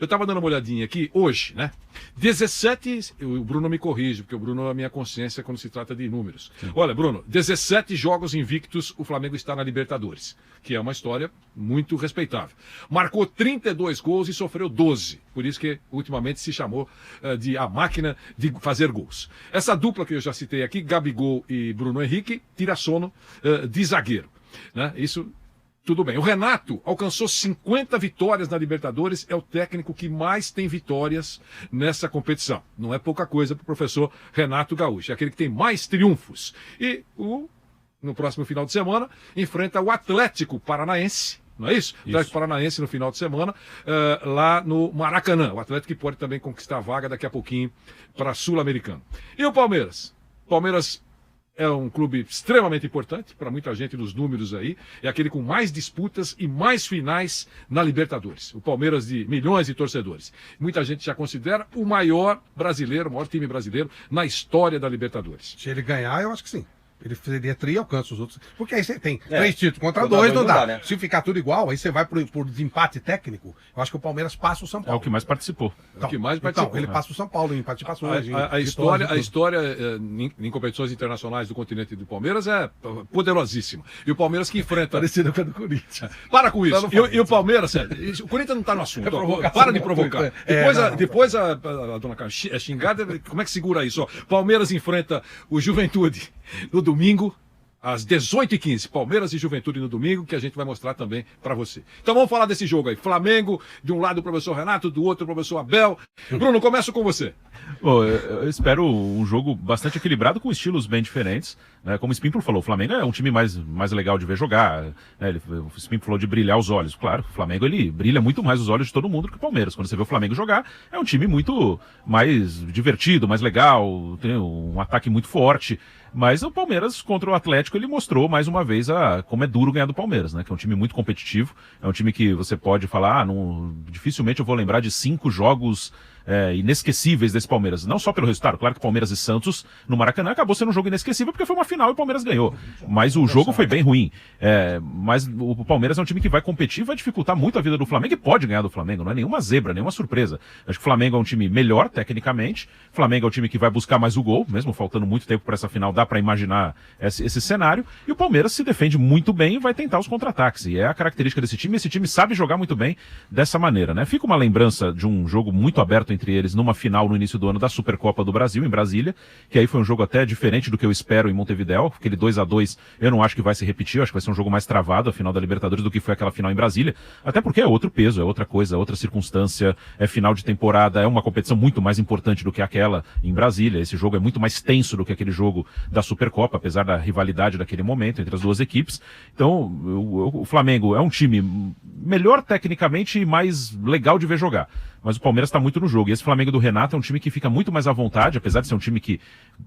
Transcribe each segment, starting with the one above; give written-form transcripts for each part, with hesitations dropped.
Eu estava dando uma olhadinha aqui hoje, né? 17, o Bruno me corrige, porque o Bruno é a minha consciência quando se trata de números. Sim. Olha, Bruno, 17 jogos invictos, o Flamengo está na Libertadores, que é uma história muito respeitável. Marcou 32 gols e sofreu 12, por isso que ultimamente se chamou de a máquina de fazer gols. Essa dupla que eu já citei aqui, Gabigol e Bruno Henrique, tira sono de zagueiro, né? Isso... Tudo bem. O Renato alcançou 50 vitórias na Libertadores, é o técnico que mais tem vitórias nessa competição. Não é pouca coisa para o professor Renato Gaúcho, é aquele que tem mais triunfos. E no próximo final de semana enfrenta o Atlético Paranaense, não é isso? O Atlético Paranaense no final de semana, lá no Maracanã. O Atlético que pode também conquistar a vaga daqui a pouquinho para a Sul-Americana. E o Palmeiras? Palmeiras é um clube extremamente importante para muita gente nos números aí. É aquele com mais disputas e mais finais na Libertadores. O Palmeiras de milhões de torcedores. Muita gente já considera o maior brasileiro, o maior time brasileiro na história da Libertadores. Se ele ganhar, eu acho que sim. Ele seria tri e alcança os outros. Porque aí você tem 3 títulos contra 2, não dá. Né? Se ficar tudo igual, aí você vai por desempate técnico. Eu acho que o Palmeiras passa o São Paulo. É o que mais participou. Então, o que mais participou. Então, ele passa o São Paulo em participações. A história em competições internacionais do continente do Palmeiras é poderosíssima. E o Palmeiras que enfrenta... Parecido com a do Corinthians. Para com isso. E o Palmeiras, o Corinthians não está no assunto. Para de provocar. Depois a dona Carla é xingada. Como é que segura isso? Palmeiras enfrenta o Juventude no domingo, às 18h15, Palmeiras e Juventude no domingo, que a gente vai mostrar também para você. Então vamos falar desse jogo aí. Flamengo, de um lado o professor Renato, do outro o professor Abel. Bruno, começo com você. Bom, eu espero um jogo bastante equilibrado, com estilos bem diferentes. Né? Como o Spímpolo falou, o Flamengo é um time mais legal de ver jogar. Né? O Spímpolo falou de brilhar os olhos. Claro, o Flamengo ele brilha muito mais os olhos de todo mundo do que o Palmeiras. Quando você vê o Flamengo jogar, é um time muito mais divertido, mais legal, tem um ataque muito forte. Mas o Palmeiras contra o Atlético, ele mostrou mais uma vez como é duro ganhar do Palmeiras, né? Que é um time muito competitivo, é um time que você pode falar, dificilmente eu vou lembrar de 5 jogos inesquecíveis desse Palmeiras. Não só pelo resultado, claro que Palmeiras e Santos no Maracanã acabou sendo um jogo inesquecível porque foi uma final e o Palmeiras ganhou. Mas o jogo foi bem ruim. Mas o Palmeiras é um time que vai competir, vai dificultar muito a vida do Flamengo e pode ganhar do Flamengo. Não é nenhuma zebra, nenhuma surpresa. Acho que o Flamengo é um time melhor tecnicamente. O Flamengo é um time que vai buscar mais o gol, mesmo faltando muito tempo para essa final, dá para imaginar esse cenário. E o Palmeiras se defende muito bem e vai tentar os contra-ataques. E é a característica desse time. Esse time sabe jogar muito bem dessa maneira, né? Fica uma lembrança de um jogo muito aberto entre eles numa final no início do ano da Supercopa do Brasil, em Brasília, que aí foi um jogo até diferente do que eu espero em Montevidéu. Aquele 2-2 eu não acho que vai se repetir, eu acho que vai ser um jogo mais travado, a final da Libertadores, do que foi aquela final em Brasília, até porque é outro peso, é outra coisa, é outra circunstância, é final de temporada, é uma competição muito mais importante do que aquela em Brasília. Esse jogo é muito mais tenso do que aquele jogo da Supercopa, apesar da rivalidade daquele momento entre as duas equipes. Então, o Flamengo é um time melhor tecnicamente e mais legal de ver jogar. Mas o Palmeiras está muito no jogo. E esse Flamengo do Renato é um time que fica muito mais à vontade, apesar de ser um time que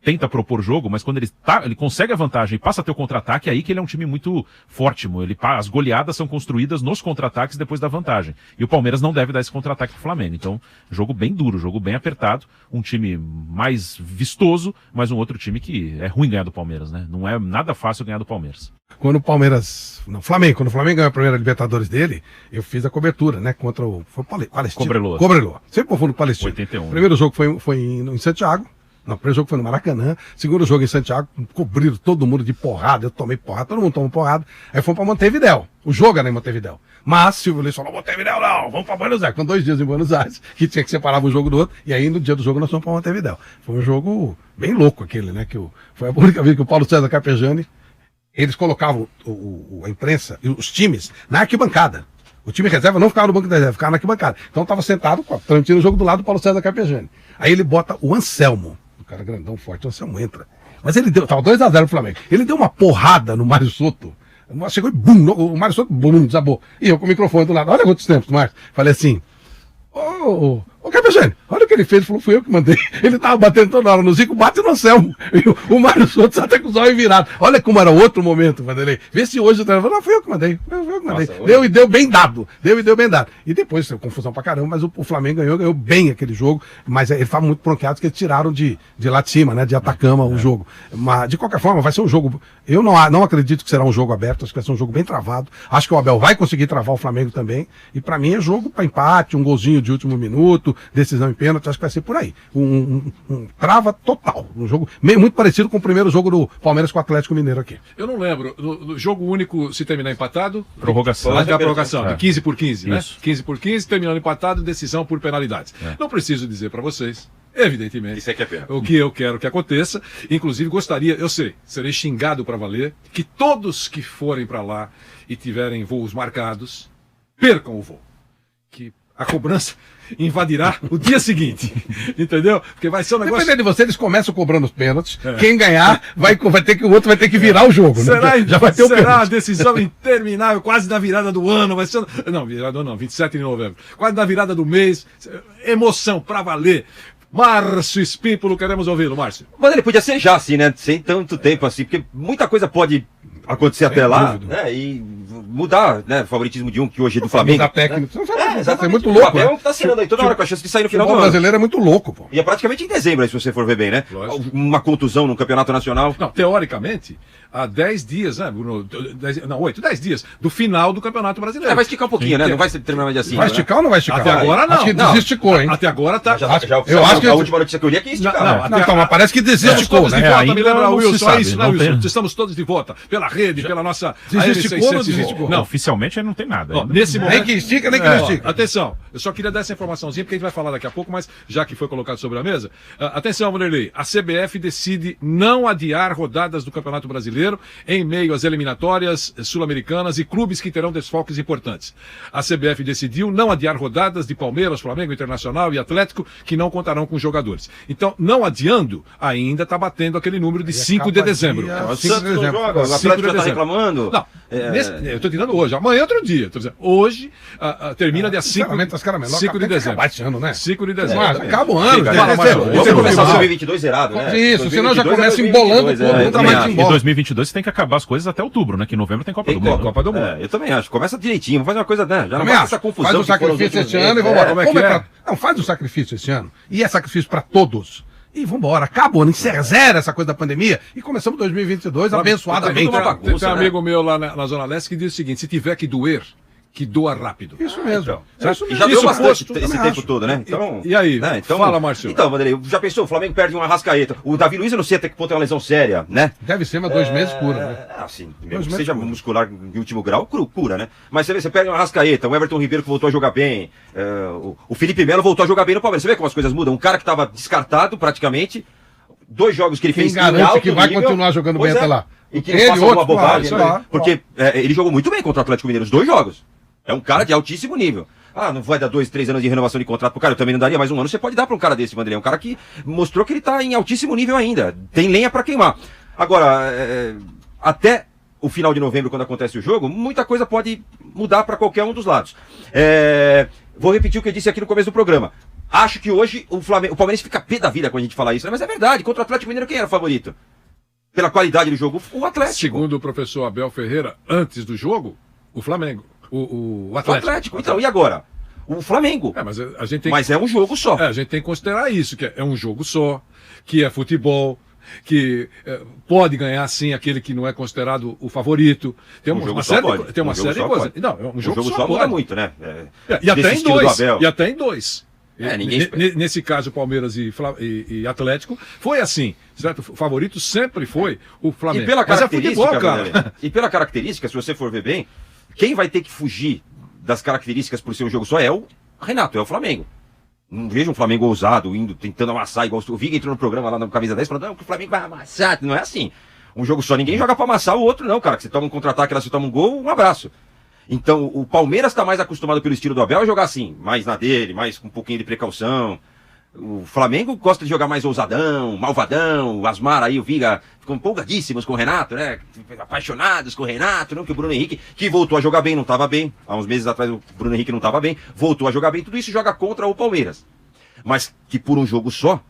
tenta propor jogo, mas quando ele consegue a vantagem e passa a ter o contra-ataque, é aí que ele é um time muito forte. As goleadas são construídas nos contra-ataques depois da vantagem. E o Palmeiras não deve dar esse contra-ataque pro Flamengo. Então, jogo bem duro, jogo bem apertado, um time mais vistoso, mas um outro time que é ruim ganhar do Palmeiras, né? Não é nada fácil ganhar do Palmeiras. Quando o Flamengo ganhou a primeira Libertadores dele, eu fiz a cobertura, né? Contra o Palestino. Cobreloa. Sempre confundo com o Palestino. 81. O primeiro jogo foi em Santiago. Não, o primeiro jogo foi no Maracanã. Segundo jogo em Santiago, cobriram todo mundo de porrada. Eu tomei porrada, todo mundo tomou porrada. Aí fomos pra Montevidéu. O jogo era em Montevidéu. Mas Silvio Luiz falou: Montevidéu não, vamos pra Buenos Aires. Com 2 dias em Buenos Aires, que tinha que separar um jogo do outro. E aí no dia do jogo nós fomos pra Montevidéu. Foi um jogo bem louco aquele, né? Foi a única vez que o Paulo César Carpegiani, eles colocavam a imprensa e os times na arquibancada. O time reserva não ficava no banco da reserva, ficava na arquibancada. Então estava sentado, transmitindo o jogo do lado do Paulo César Carpegiani. Aí ele bota o Anselmo, o cara grandão, forte, o Anselmo entra. Mas ele tava 2-0 pro Flamengo. Ele deu uma porrada no Mário Soto. Chegou e bum, o Mário Soto, bum, desabou. E eu com o microfone do lado, olha quantos tempos, Mário. Falei assim, ô Carpegiani, Eugênio, olha o que ele fez. Ele falou, fui eu que mandei. Ele tava batendo toda hora no Zico, bate no Anselmo. E o Mário Souto até com os olhos virados. Olha como era outro momento, Vanderlei. Vê se hoje o treinador, não, fui eu que mandei. Deu bem dado. Deu bem dado. E depois, confusão pra caramba, mas o Flamengo ganhou bem aquele jogo. Mas ele tava muito bronqueado que eles tiraram de lá de cima, né? De Atacama o jogo. Mas, de qualquer forma, vai ser um jogo. Eu não acredito que será um jogo aberto, acho que vai ser um jogo bem travado. Acho que o Abel vai conseguir travar o Flamengo também. E pra mim é jogo pra empate, um golzinho de último minuto, decisão em pênalti, acho que vai ser por aí. Um trava total. Um jogo muito parecido com o primeiro jogo do Palmeiras com o Atlético Mineiro aqui. Eu não lembro, no jogo único, se terminar empatado, Prorrogação. Vai ter a prorrogação, de 15 por 15, né? Isso. 15 por 15, terminando empatado, decisão por penalidades. Não preciso dizer pra vocês, evidentemente, Isso é que é pena. o que eu quero que aconteça. Inclusive, gostaria, eu sei, serei xingado pra valer, que todos que forem pra lá e tiverem voos marcados, percam o voo. Que a cobrança invadirá o dia seguinte, entendeu? Porque vai ser um negócio... Dependendo de você, eles começam cobrando os pênaltis. Quem ganhar, o outro vai ter que virar o jogo. Será, né? Já vai ter o será a pênalti. decisão interminável, quase na virada do ano, vai ser... Não, virada do ano não, 27 de novembro. Quase na virada do mês. Emoção pra valer. Márcio Espímpolo, queremos ouvi-lo, Márcio. Mas ele podia ser já, assim, né? Sem tanto tempo assim, porque muita coisa pode acontecer até lá, dúvida. né? E mudar, né? O favoritismo de um que hoje é do Flamengo. Da técnica. É Exatamente. muito louco. O Abel Né? tá assinando aí toda hora com a chance de sair no O final do futebol ano. brasileiro é muito louco, pô. E é praticamente em dezembro, aí, se você for ver bem, né? Lógico. Uma contusão no campeonato nacional. Não, teoricamente, há 10 dias, né, Bruno? 10 dias do final do Campeonato Brasileiro. Vai esticar um pouquinho, né? Não vai terminar mais de assim. Vai né? esticar ou não vai esticar? Até agora não. Acho que Não. desesticou, hein? Até agora tá... eu acho que- a última notícia que eu li é que ia esticar. Não, né? até- Não, então, mas parece que Estamos desesticou, todos de né? volta, ainda me lembra, não se Wilson, sabe, é isso, né, não Wilson? tem. Estamos todos de volta, pela rede, pela nossa... Desesticou ou não AM675. desesticou? Não, Oficialmente não tem nada. ó, ainda. nesse momento... Nem que estica, nem que Ó, não estica. atenção, eu só queria dar essa informaçãozinha, porque a gente vai falar daqui a pouco, mas já que foi colocado sobre a mesa, atenção, Vanderlei, a CBF decide não adiar rodadas do Campeonato Brasileiro em meio às eliminatórias sul-americanas e clubes que terão desfalques importantes. A CBF decidiu não adiar rodadas de Palmeiras, Flamengo, Internacional e Atlético que não contarão com jogadores. Então, não adiando, ainda está batendo aquele número de 5 de dezembro. dia- O 5 de Santos não dezembro. joga, o 5 Atlético de já tá dezembro. reclamando. Não, eu estou tirando hoje, amanhã é outro dia. Tô dizendo, hoje termina dia 5 Sinceramente, as caramelas 5 de tem que dezembro. acabar esse ano, né? 5 de dezembro. Mas acaba o ano. Fica, já né? vai ser- Vamos Você Vamos começar o lá. 2022 zerado, né? Isso, senão já 2022 começa 2022, embolando tudo, eu nunca também mais acho. Em embora. 2022 tem que acabar as coisas até outubro, né? Que em novembro tem Copa Tem do Mundo. Copa do Mundo. Eu também acho. Começa direitinho, vamos fazer uma coisa, né? Já não Também vai acho. essa confusão. Faz um que foram os sacrifício últimos esse ano e meses. vambora. como é que é? Não, faz um sacrifício esse ano. E é sacrifício pra todos. E vambora. Acaba o ano, encerra zero essa coisa da pandemia e começamos 2022 abençoadamente. Tá tudo uma bagunça. Tem um né? amigo meu lá na Zona Leste que diz o seguinte: se tiver que doer, que doa rápido. Isso mesmo. Certo? E já Isso deu bastante posto, esse também tempo acho. todo, né? Então, E aí? né? Fala, Márcio. Então, Vanderlei, já pensou? O Flamengo perde uma Arrascaeta. O Davi Luiz, eu não sei até que ponto é uma lesão séria, né? Deve ser, mas 2 meses cura, né? Assim, mesmo Dois que meses seja cura. muscular de último grau, cura, né? Mas você vê, você perde uma Arrascaeta, o Everton Ribeiro que voltou a jogar bem, o Felipe Melo voltou a jogar bem no Palmeiras. Você vê como as coisas mudam? Um cara que estava descartado praticamente, 2 jogos que ele Quem fez em garante alto que vai nível. continuar jogando Pois bem até lá? E que Ele, ele faça alguma outro, bobagem, claro, né? claro. Porque ele jogou muito bem contra o Atlético Mineiro, os 2 jogos. É um cara de altíssimo nível. Ah, não vai dar 2, 3 anos de renovação de contrato pro cara? Eu também não daria mais 1 ano. Você pode dar pra um cara desse, Vanderlei. É um cara que mostrou que ele tá em altíssimo nível ainda. Tem lenha pra queimar. Agora, até o final de novembro, quando acontece o jogo, muita coisa pode mudar pra qualquer um dos lados. Vou repetir o que eu disse aqui no começo do programa. Acho que hoje o Palmeiras fica pé da vida quando a gente fala isso, né? Mas é verdade. Contra o Atlético Mineiro, quem era o favorito? Pela qualidade do jogo, o Atlético. Segundo o professor Abel Ferreira, antes do jogo, o Flamengo. O O Atlético. Atlético. Então, e agora? O Flamengo. Mas a gente tem Mas é um jogo só. a gente tem que considerar isso, que é um jogo só, que é futebol, que pode ganhar sim aquele que não é considerado o favorito. Tem Um jogo uma só série pode. de, tem uma Um jogo série de só coisas. pode. Não, um jogo, o jogo só muda pode. muito, né? E até Desse em estilo do dois. Abel. E até em dois. Ninguém Nesse caso, Palmeiras e Atlético, foi assim, certo? O favorito sempre foi o Flamengo. E pela Mas é característica, futebol, cara. Vanderlei, e pela característica, se você for ver bem, quem vai ter que fugir das características por ser um jogo só é o Renato, é o Flamengo. Não vejo um Flamengo ousado, tentando amassar, igual o Viga entrou no programa lá no Camisa 10, falando, não, que o Flamengo vai amassar. Não é assim. Um jogo só, ninguém joga pra amassar o outro, não, cara. Que você toma um contra-ataque, você toma um gol, um abraço. Então, o Palmeiras tá mais acostumado pelo estilo do Abel a jogar assim, mais na dele, mais com um pouquinho de precaução. O Flamengo gosta de jogar mais ousadão, malvadão, o Asmar aí, o Viga, ficam empolgadíssimos com o Renato, né? Apaixonados com o Renato, não? Que o Bruno Henrique, que voltou a jogar bem, não estava bem. Há uns meses atrás o Bruno Henrique não estava bem, voltou a jogar bem. Tudo isso joga contra o Palmeiras. mas que por um jogo só,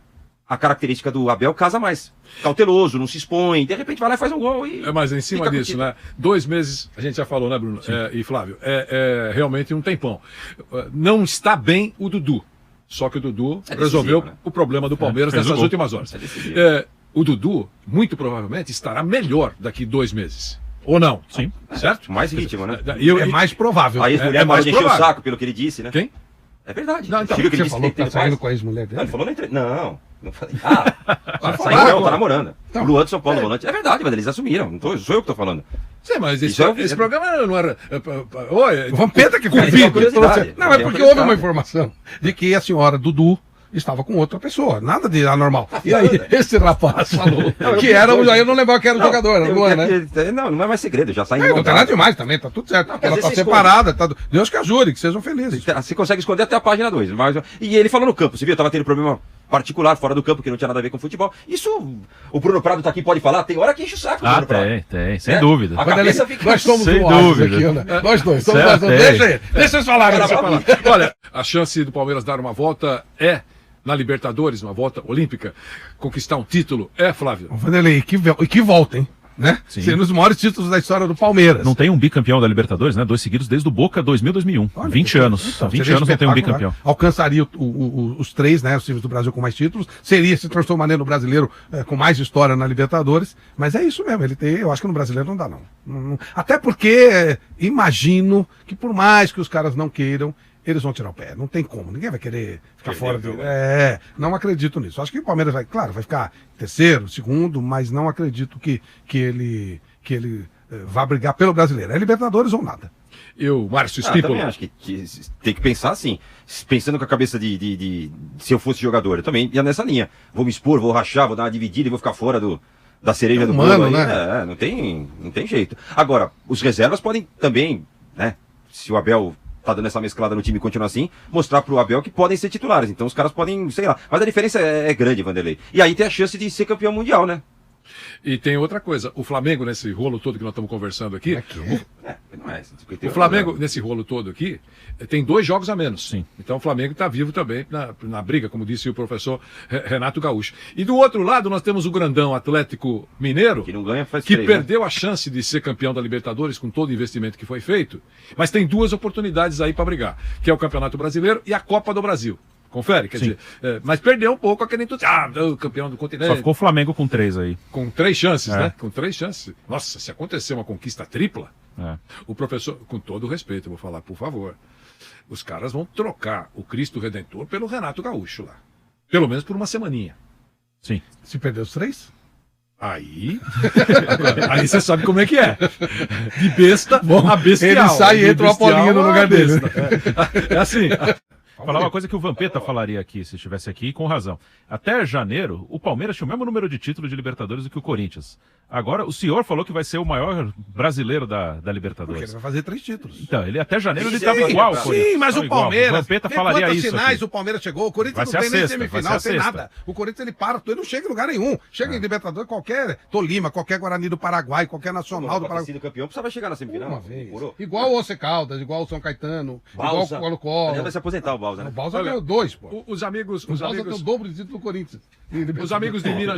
a característica do Abel casa mais. Cauteloso, não se expõe, de repente vai lá e faz um gol e... Mas em cima fica disso, curtido. né? 2 meses, a gente já falou, né, Bruno? E Flávio, é realmente um tempão. Não está bem o Dudu. Só que o Dudu É decisivo, resolveu né? o problema do Palmeiras fez o nessas gol. últimas horas. É decisivo. O Dudu, muito provavelmente, estará melhor daqui 2 meses. Ou não? Sim. Certo? Mais ritmo, né? É mais provável. A ex-mulher é mais parou de encher o provável. saco pelo que ele disse, né? Quem? É verdade. Não, então, Você viu o que ele Você disse falou que tá tempo saindo atrás? com a ex-mulher Não, dele? ele falou na entrevista. Não falei. Saiu falaram não, tá agora. namorando. Então, O Luan de São Paulo, volante. É verdade, mas eles assumiram. Sou eu que tô falando. Sim, mas Isso é- esse programa não era. Oi, O Vampeta que Convite. fez É curiosidade. Não, é É porque curiosidade. houve uma informação de que a senhora Dudu estava com outra pessoa. Nada de anormal. E aí, esse rapaz falou que era o. Eu não lembrava que era o jogador, era o Luan, né? Não é mais segredo, já saiu. Não tem nada demais também, tá tudo certo. Não, às Ela vezes tá você separada, tá... Deus que ajude, que sejam felizes. Você consegue esconder até a página 2. E ele falou no campo, você viu? Tava tendo problema particular fora do campo, que não tinha nada a ver com futebol. Isso, o Bruno Prado tá aqui, pode falar. Tem hora que enche o saco. do Ah, Bruno Prado. tem, sem É. dúvida. A Quando ele- cabeça fica- Nós somos Sem um oásis dúvida. aqui, né? Nós dois, somos Certo, nós dois. é. Deixa eles falarem. Deixa eu deixa eu falar. falar. Olha, a chance do Palmeiras dar uma volta é na Libertadores, uma volta olímpica, conquistar um título é, Flávio. Vanderlei, que volta, hein? Né? Sim. Sendo os maiores títulos da história do Palmeiras. Não tem um bicampeão da Libertadores, né? 2 seguidos desde o Boca 2000-2001. Olha, 20 anos. então, 20 seria anos não tem um espetacular. bicampeão. Alcançaria os 3, né? Os times do Brasil com mais títulos. Se transformaria no brasileiro com mais história na Libertadores. Mas é isso mesmo. Eu acho que no brasileiro não dá, não. Até porque imagino que por mais que os caras não queiram, eles vão tirar o pé. Não tem como. Ninguém vai querer ficar Perder fora o jogo. não acredito nisso. Acho que o Palmeiras vai ficar terceiro, segundo, mas não acredito que ele vá brigar pelo brasileiro. É Libertadores ou nada. Márcio Também Stimpolo. acho que tem que pensar assim. Pensando com a cabeça de se eu fosse jogador, eu também ia nessa linha. Vou me expor, vou rachar, vou dar uma dividida e vou ficar fora da cereja do humano, bolo aí. né? Não tem jeito. Agora, os reservas podem também, né? Se o Abel tá dando essa mesclada no time e continuar assim, mostrar pro Abel que podem ser titulares. Então os caras podem, sei lá. Mas a diferença é grande, Vanderlei. E aí tem a chance de ser campeão mundial, né? E tem outra coisa, o Flamengo, nesse rolo todo que nós estamos conversando aqui, Não é. o Flamengo, nesse rolo todo aqui, tem 2 jogos a menos. Sim. Então o Flamengo está vivo também na briga, como disse o professor Renato Gaúcho. E do outro lado, nós temos o grandão Atlético Mineiro, Que não ganha faz que 3, né? perdeu a chance de ser campeão da Libertadores com todo o investimento que foi feito, mas tem 2 oportunidades aí para brigar, que é o Campeonato Brasileiro e a Copa do Brasil. Confere? Quer Sim. dizer, mas perdeu um pouco aquele entusiasmo, campeão do continente. Só ficou o Flamengo com 3 aí. Com 3 chances, É. né? Com 3 chances. Nossa, se acontecer uma conquista tripla, É. o professor, com todo o respeito, eu vou falar, por favor, os caras vão trocar o Cristo Redentor pelo Renato Gaúcho lá. Pelo menos por uma semaninha. Sim. Se perder os 3? Aí. Aí você sabe como é que é. De besta a bestial. ele sai e De entra o bestial Apolinho no a lugar dele. besta. É assim. Falar uma coisa que o Vampeta falaria aqui, se estivesse aqui, com razão. Até janeiro, o Palmeiras tinha o mesmo número de títulos de Libertadores do que o Corinthians. Agora, o senhor falou que vai ser o maior brasileiro da Porque ele Libertadores. vai fazer 3 títulos. Então, ele até janeiro ele Sim, estava igual. ao sim, Corinthians. Sim, mas Não, o igual. Palmeiras. O Vampeta vê falaria quantas isso finais aqui. o Palmeiras chegou. O Corinthians Vai não ser a tem nem sexta, vai semifinal, ser a tem sexta. nada. O Corinthians ele para, ele não chega em lugar nenhum. Chega em Libertadores, qualquer Tolima, qualquer Guarani do Paraguai, qualquer Nacional do Para Paraguai. ser campeão, precisava chegar na semifinal. Uma vez. Demorou. Igual o Once Caldas, igual o São Caetano, igual o Colo-Colo. Ele vai se aposentar, o Balsa, né? O Balsa Olha, ganhou 2, pô. Os amigos. O Balsa tem o dobro de título do Corinthians. Os amigos de Minas